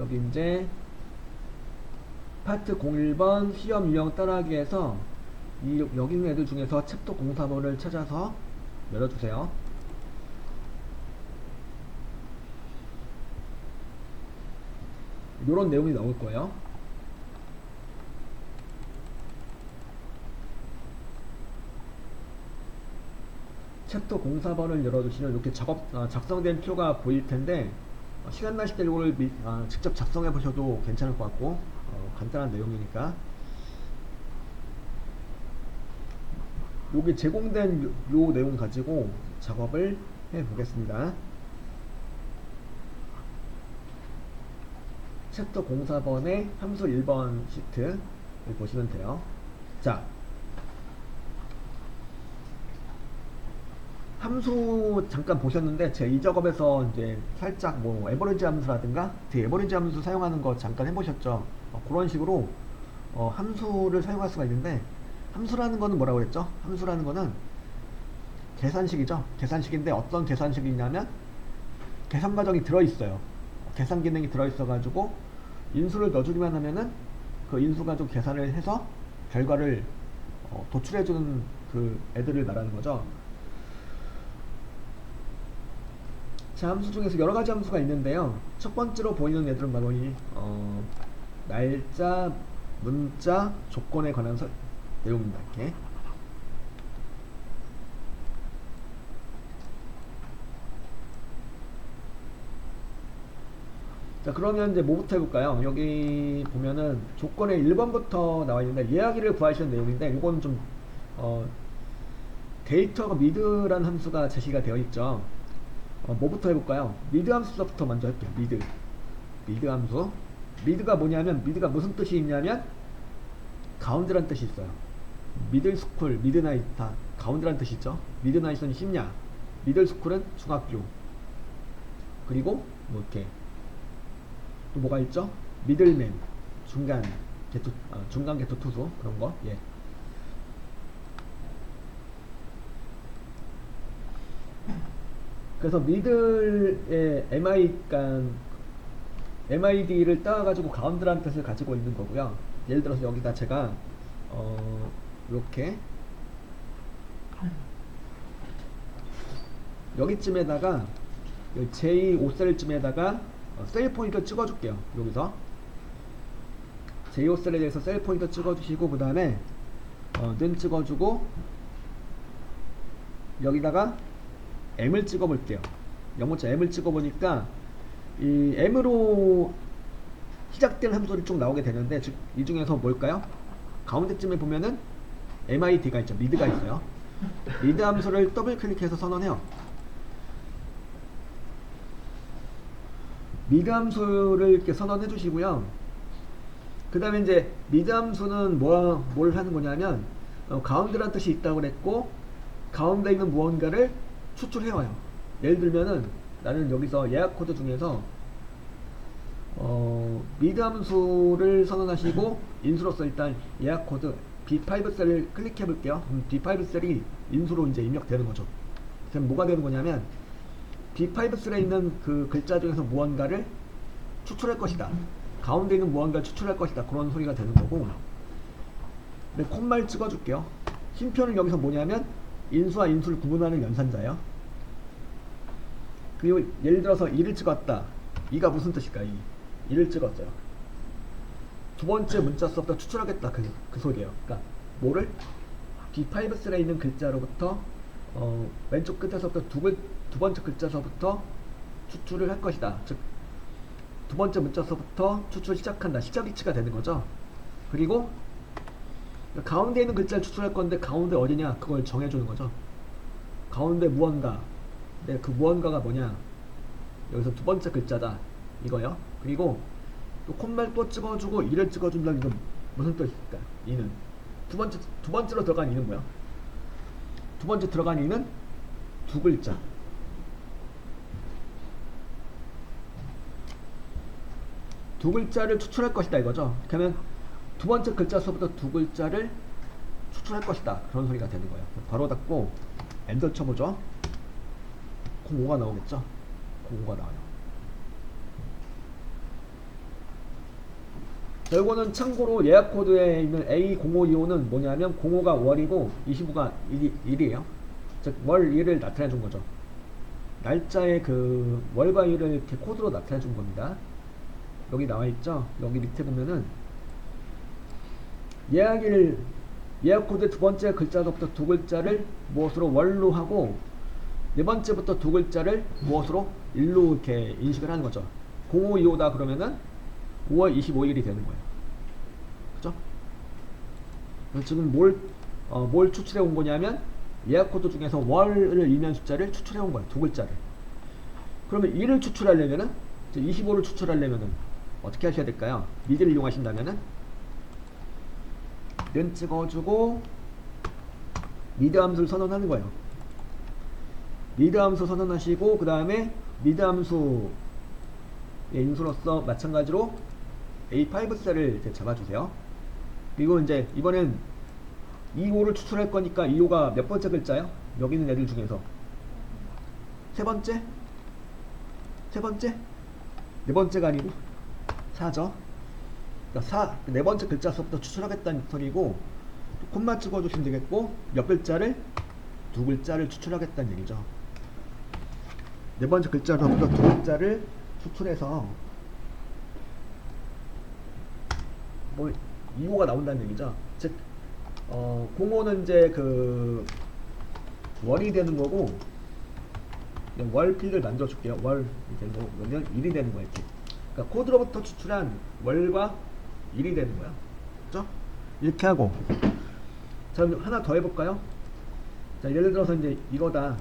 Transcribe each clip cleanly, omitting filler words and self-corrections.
여기 이제 파트 01번 시험 유형 따라하기에서 여기 있는 애들 중에서 챕터 04번을 찾아서 열어주세요. 이런 내용이 나올 거예요. 챕터 04번을 열어주시면 이렇게 작성된 표가 보일 텐데 시간 나실 때 이걸 직접 작성해 보셔도 괜찮을 것 같고 간단한 내용이니까 여기 제공된 요 내용 가지고 작업을 해 보겠습니다. 챕터 04번의 함수 1번 시트를 보시면 돼요. 자, 함수 잠깐 보셨는데 제가 이 작업에서 이제 살짝 뭐 에버리지 함수라든가 에버리지 함수 사용하는 거 잠깐 해보셨죠? 그런 식으로 함수를 사용할 수가 있는데, 함수라는 거는 뭐라고 했죠? 함수라는 거는 계산식이죠. 계산식인데 어떤 계산식이냐면 계산 과정이 들어있어요. 계산 기능이 들어있어 가지고 인수를 넣어주기만 하면은 그 인수 가지고 계산을 해서 결과를 도출해주는 그 애들을 말하는 거죠. 자, 함수 중에서 여러 가지 함수가 있는데요. 첫 번째로 보이는 애들은 바로 이 날짜, 문자, 조건에 관한 내용입니다. 이렇게. 자, 그러면 이제 뭐부터 해볼까요? 여기 보면은 조건에 1번부터 나와 있는데 이야기를 구하시는 내용인데, 이건 좀 데이터가 미드라는 함수가 제시가 되어 있죠. 뭐부터 해볼까요? 미드 함수부터 먼저 할게요. 미드 함수. 미드가 뭐냐면, 미드가 무슨 뜻이 있냐면 가운데란 뜻이 있어요. 미들스쿨, 미드나잇 다 가운데란 뜻이 있죠. 미드나잇은 심야, 미들스쿨은 중학교, 그리고 뭐 이렇게 또 뭐가 있죠? 미들맨, 중간 게토 투수, 그런 거. 예. 그래서 미들의 MID를 따와가지고 가운데라는 뜻을 가지고 있는 거고요. 예를 들어서 여기다 제가 이렇게 여기쯤에다가 제5셀쯤에다가 셀 포인터 찍어줄게요. 여기서 제5셀에 대해서 셀 포인터 찍어주시고, 그 다음에 는 찍어주고 여기다가 M을 찍어볼게요. 영어자 M을 찍어보니까 이 M으로 시작된 함수들이 쭉 나오게 되는데, 즉 이 중에서 뭘까요? 가운데쯤에 보면은 MID가 있죠. 미드가 있어요. 미드 함수를 더블 클릭해서 선언해요. 미드 함수를 이렇게 선언해 주시고요. 그 다음에 이제 미드 함수는 뭘 하는 거냐면 가운데라는 뜻이 있다고 그랬고, 가운데 있는 무언가를 추출해와요. 예를 들면은 나는 여기서 예약 코드 중에서 미드 함수를 선언하시고 인수로서 일단 예약 코드 B5 셀을 클릭해 볼게요. 그럼 B5 셀이 인수로 이제 입력되는 거죠. 그럼 뭐가 되는 거냐면 B5 셀에 있는 그 글자 중에서 무언가를 추출할 것이다, 가운데 있는 무언가를 추출할 것이다, 그런 소리가 되는 거고. 네, 콤마를 찍어줄게요. 흰표는 여기서 뭐냐면 인수와 인수를 구분하는 연산자예요. 그리고 예를 들어서 2를 찍었다. 2가 무슨 뜻일까? 2를 찍었어요. 두 번째 문자서부터 추출하겠다, 그 소리예요. 그러니까 뭐를? B5 셀에 있는 글자로부터 왼쪽 끝에서부터 두 번째 글자서부터 추출을 할 것이다. 즉 두 번째 문자서부터 추출을 시작한다. 시작 위치가 되는 거죠. 그리고 가운데 있는 글자를 추출할 건데 가운데 어디냐, 그걸 정해주는 거죠. 가운데 무언가. 네, 그 무언가가 뭐냐, 여기서 두 번째 글자다, 이거요. 그리고 또 콤마를 또 찍어주고 2를 찍어준다면 이건 무슨 뜻일까? 2는 두 번째로 들어간 2는 뭐야? 두 번째 들어간 2는 두 글자. 두 글자를 추출할 것이다, 이거죠. 그러면 두 번째 글자서부터 두 글자를 추출할 것이다, 그런 소리가 되는 거예요. 바로 닫고 엔터 쳐보죠. 05가 나오겠죠. 05가 나와요. 자, 요거는 참고로 예약 코드에 있는 A0525는 뭐냐면 05가 월이고 25가 일이에요. 즉 월 1을 나타내 준 거죠. 날짜의 그 월과 일을 이렇게 코드로 나타내 준 겁니다. 여기 나와 있죠. 여기 밑에 보면은 예약 코드 두 번째 글자부터 두 글자를 무엇으로 월로 하고 네 번째부터 두 글자를 무엇으로 일로 이렇게 인식을 하는 거죠. 0525다 그러면은 5월 25일이 되는 거예요. 그죠? 지금 뭘 추출해 온 거냐면 예약 코드 중에서 월을 의미하는 숫자를 추출해 온 거예요. 두 글자를. 그러면 2를 추출하려면은 25를 추출하려면은 어떻게 하셔야 될까요? 미드를 이용하신다면은 는 찍어주고 미드 함수를 선언하는 거예요. 미드 함수 선언하시고 그 다음에 미드 함수의 인수로서 마찬가지로 A5 셀을 이제 잡아주세요. 그리고 이제 이번엔 25를 추출할 거니까 25가 몇 번째 글자요? 여기 있는 애들 중에서 세 번째? 네 번째가 아니고 4죠. 그러니까 네 번째 글자서부터 추출하겠다는 소리고 콤마 찍어주시면 되겠고 몇 글자를? 두 글자를 추출하겠다는 얘기죠. 네 번째 글자로부터 두 글자를 추출해서 뭐 2호가 나온다는 얘기죠. 즉 05는 이제 그 월이 되는 거고 월 필드를 만들어 줄게요. 월이 되는 거고 그러면 1이 되는 거야 이렇게. 그러니까 코드로부터 추출한 월과 1이 되는 거야. 그죠? 이렇게 하고 자 하나 더 해볼까요? 자 예를 들어서 이제 이거다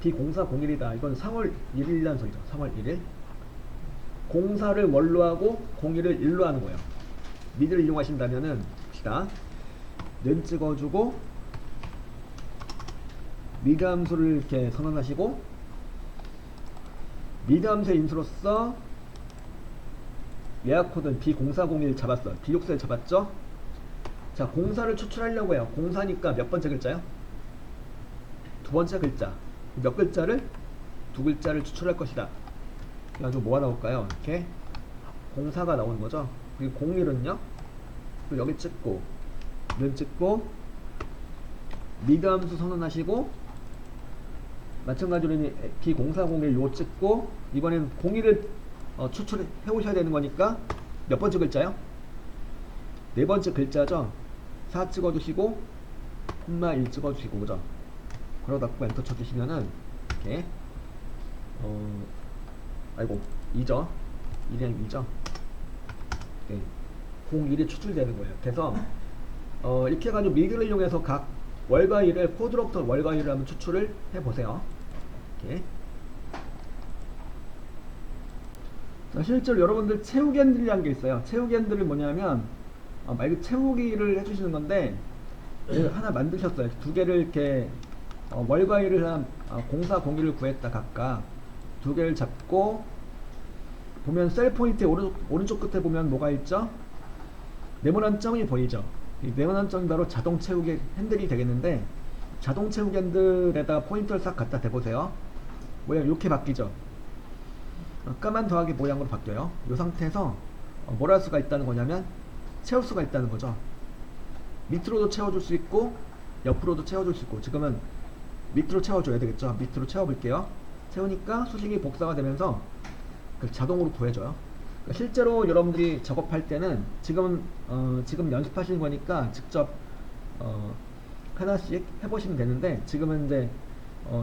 B0401이다. 이건 3월 1일이라는 소리죠. 3월 1일. 04를 월로 하고 01을 1로 하는 거예요. 미드를 이용하신다면은 봅시다. 는 찍어주고 미드 함수를 이렇게 선언하시고 미드 함수의 인수로서 예약 코드는 B0401 잡았어요. B6셀 잡았죠? 자, 04를 추출하려고 해요. 04니까 몇 번째 글자요? 두 번째 글자. 몇 글자를? 두 글자를 추출할 것이다. 그래가지고 뭐가 나올까요? 이렇게 04가 나오는 거죠. 그리고 01은요? 그리고 여기 찍고 는 찍고 미드 함수 선언하시고 마찬가지로 B0401 요 찍고 이번엔 01을 추출해 오셔야 되는 거니까 몇 번째 글자요? 네 번째 글자죠. 4 찍어주시고 콤마 1 찍어주시고 그죠? 그러다 고 엔터 쳐주시면은 이렇게 아이고 2죠. 2랑 2죠. 네. 01이 추출되는 거예요. 그래서 이렇게 해가지고 미드를 이용해서 각 월과 일을 코드로부터 월과 일을 한번 추출을 해보세요. 이렇게. 자, 실제로 여러분들 채우기 핸들이라는 게 있어요. 채우기 핸들은 뭐냐면 말 그대로 채우기를 해주시는 건데 하나 만드셨어요. 두 개를 이렇게 월과 일을 한 04, 01을 구했다 각각 두 개를 잡고 보면 셀 포인트의 오른쪽 끝에 보면 뭐가 있죠? 네모난 점이 보이죠? 이 네모난 점이 바로 자동 채우기 핸들이 되겠는데 자동 채우기 핸들에다가 포인트를 싹 갖다 대보세요. 모양 이렇게 바뀌죠? 까만 더하기 모양으로 바뀌어요. 이 상태에서 뭘 할 수가 있다는 거냐면 채울 수가 있다는 거죠. 밑으로도 채워줄 수 있고 옆으로도 채워줄 수 있고 지금은 밑으로 채워줘야 되겠죠. 밑으로 채워볼게요. 채우니까 수식이 복사가 되면서 자동으로 구해줘요. 그러니까 실제로 여러분들이 작업할 때는 지금 연습하시는 거니까 직접 하나씩 해보시면 되는데 지금은 이제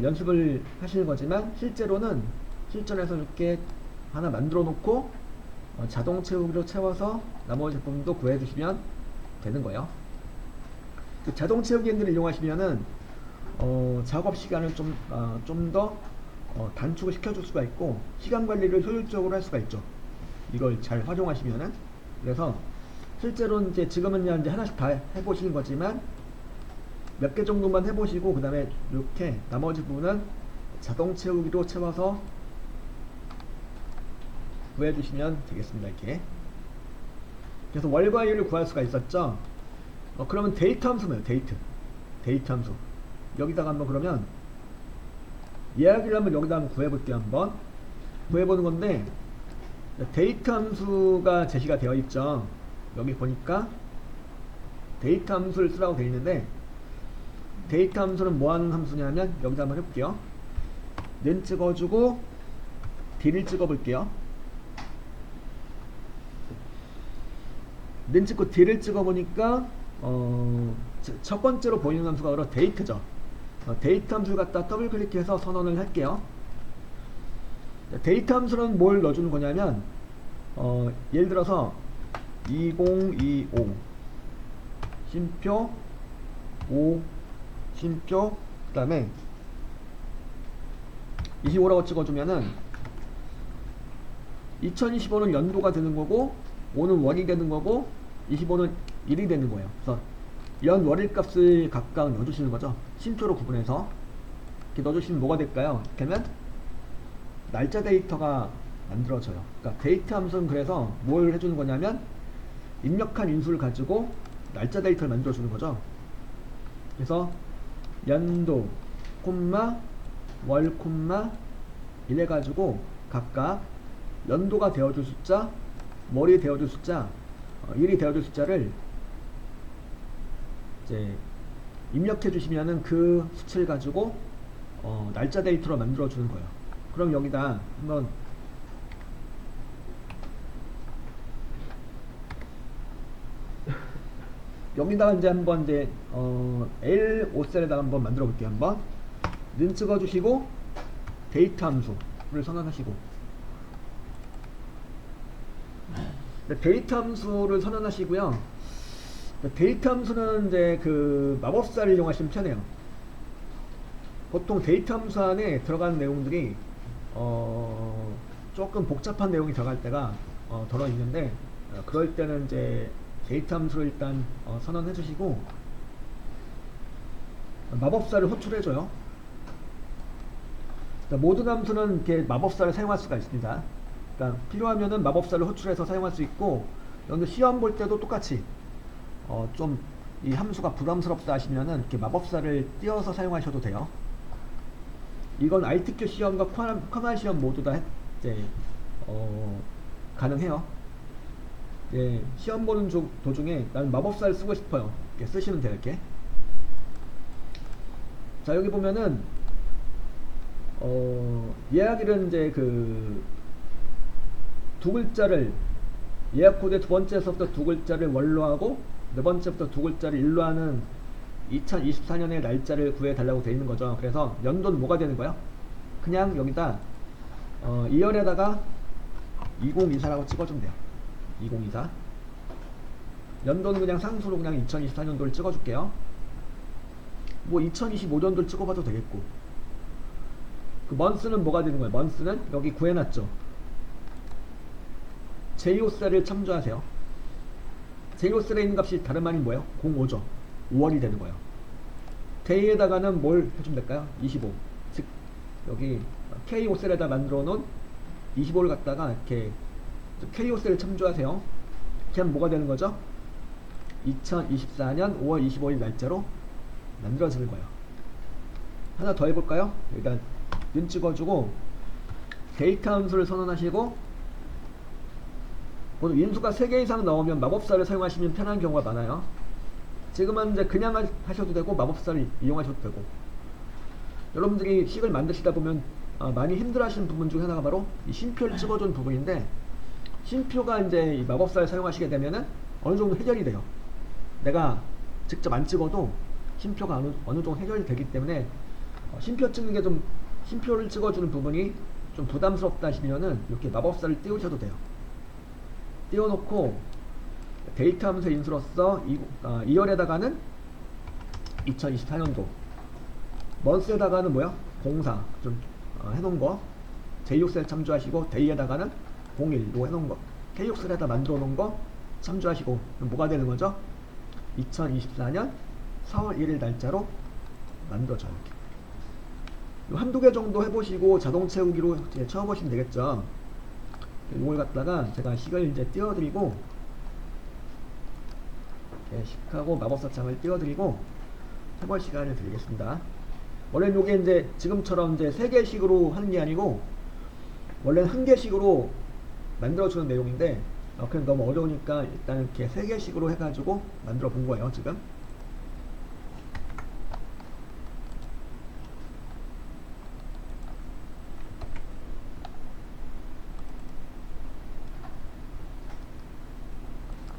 연습을 하시는 거지만 실제로는 실전에서 이렇게 하나 만들어 놓고 자동 채우기로 채워서 나머지 부분도 구해 주시면 되는 거예요. 그 자동 채우기 핸들을 이용하시면은 작업 시간을 좀 더 단축을 시켜줄 수가 있고 시간 관리를 효율적으로 할 수가 있죠. 이걸 잘 활용하시면은. 그래서 실제로 이제 지금은 이제 하나씩 다 해보시는 거지만 몇 개 정도만 해보시고 그 다음에 이렇게 나머지 부분은 자동 채우기로 채워서 구해주시면 되겠습니다. 이렇게. 그래서 월과 일을 구할 수가 있었죠. 그러면 데이트 함수는 데이트 함수 여기다가 한번 그러면 예약을 한번 여기다 한번 구해볼게요. 한번 구해보는 건데 데이트 함수가 제시가 되어 있죠. 여기 보니까 데이터 함수를 쓰라고 되어 있는데, 데이터 함수는 뭐 하는 함수냐면, 여기다 한번 해볼게요. 는 찍어주고 d를 찍어볼게요. 는 찍고 d를 찍어보니까 첫 번째로 보이는 함수가 바로 데이트죠. 데이터 함수를 갖다 더블 클릭해서 선언을 할게요. 데이터 함수는 뭘 넣어주는 거냐면, 예를 들어서 2025 쉼표 5 쉼표 그 다음에 25라고 찍어주면은 2025는 연도가 되는 거고, 5는 월이 되는 거고, 25는 일이 되는 거예요. 그래서 연 월일 값을 각각 넣어주시는 거죠. 쉼표로 구분해서 이렇게 넣어주시면 뭐가 될까요? 이렇게 하면 날짜 데이터가 만들어져요. 그러니까 데이터 함수는 그래서 뭘 해주는 거냐면, 입력한 인수를 가지고 날짜 데이터를 만들어주는 거죠. 그래서 연도, 콤마, 월, 콤마 이래가지고 각각 연도가 되어줄 숫자, 월이 되어줄 숫자, 일이 되어줄 숫자를 이제 입력해 주시면은 그 수치를 가지고 날짜 데이터로 만들어 주는 거예요. 그럼 여기다 한번 여기다가 이제 한번 이제 L5셀에다가 한번 만들어 볼게요. 한번 는 찍어 주시고 데이터 함수를 선언하시고, 데이터 함수를 선언하시고요. 데이터 함수는 이제 그 마법사를 이용하시면 편해요. 보통 데이터 함수 안에 들어가는 내용들이 조금 복잡한 내용이 들어갈 때가 덜어 있는데, 그럴 때는 이제 데이터 함수를 일단 선언해 주시고, 마법사를 호출해 줘요. 모든 함수는 이렇게 마법사를 사용할 수가 있습니다. 그러니까 필요하면은 마법사를 호출해서 사용할 수 있고, 여러분들 시험 볼 때도 똑같이 좀 이 함수가 부담스럽다 하시면은 이렇게 마법사를 띄워서 사용하셔도 돼요. 이건 ITQ 시험과 커널 시험 모두 다 이제 가능해요. 예, 시험 보는 도중에 나는 마법사를 쓰고 싶어요. 이렇게 쓰시면 돼요. 이렇게. 자, 여기 보면은 예약일은 이제 그 두 글자를, 예약 코드의 두 번째서부터 두 글자를 월로 하고 네 번째부터 두 글자를 일로 하는 2024년의 날짜를 구해달라고 되어 있는 거죠. 그래서 연도는 뭐가 되는 거예요? 그냥 여기다 2열에다가 2024라고 찍어주면 돼요. 2024. 연도는 그냥 상수로 그냥 2024년도를 찍어줄게요. 뭐 2025년도를 찍어봐도 되겠고, 그 먼스는 뭐가 되는 거예요? 먼스는 여기 구해놨죠. 제이오셀을 참조하세요. 제이오셀에 있는 값이 다름 아닌 뭐예요? 05죠. 5월이 되는 거예요. 데이에다가는 뭘 해주면 될까요? 25. 즉 여기 K오셀에다 만들어 놓은 25를 갖다가 이렇게 K오셀을 참조하세요. 이렇게 하면 뭐가 되는 거죠? 2024년 5월 25일 날짜로 만들어지는 거예요. 하나 더 해볼까요? 일단 눈 찍어주고 데이터 함수를 선언하시고, 보통 인수가 3개 이상 나오면 마법사를 사용하시면 편한 경우가 많아요. 지금은 이제 그냥 하셔도 되고 마법사를 이용하셔도 되고, 여러분들이 식을 만드시다 보면 많이 힘들어 하시는 부분 중 하나가 바로 이 쉼표를 찍어준 부분인데, 쉼표가 이제 이 마법사를 사용하시게 되면은 어느 정도 해결이 돼요. 내가 직접 안 찍어도 쉼표가 어느 정도 해결이 되기 때문에 쉼표 찍는 게 좀, 쉼표를 찍어주는 부분이 좀 부담스럽다 하시면은 이렇게 마법사를 띄우셔도 돼요. 띄워놓고 데이터 함수 인수로서 2열에다가는 2024년도, 먼스에다가는 뭐야? 04 좀 해놓은 거, J6셀 참조하시고, 데이에다가는 01로 해놓은 거, K6셀에다 만들어 놓은 거 참조하시고, 그럼 뭐가 되는 거죠? 2024년 4월 1일 날짜로 만들어져요. 한두 개 정도 해보시고 자동 채우기로 채워보시면 되겠죠. 이걸 갖다가 제가 식을 이제 띄워드리고, 식하고 마법사 창을 띄워드리고 해볼 시간을 드리겠습니다. 원래는 요게 이제 지금처럼 이제 3개씩으로 하는 게 아니고, 원래는 1개씩으로 만들어주는 내용인데, 그냥 너무 어려우니까 일단 이렇게 세 개씩으로 해가지고 만들어 본 거예요 지금.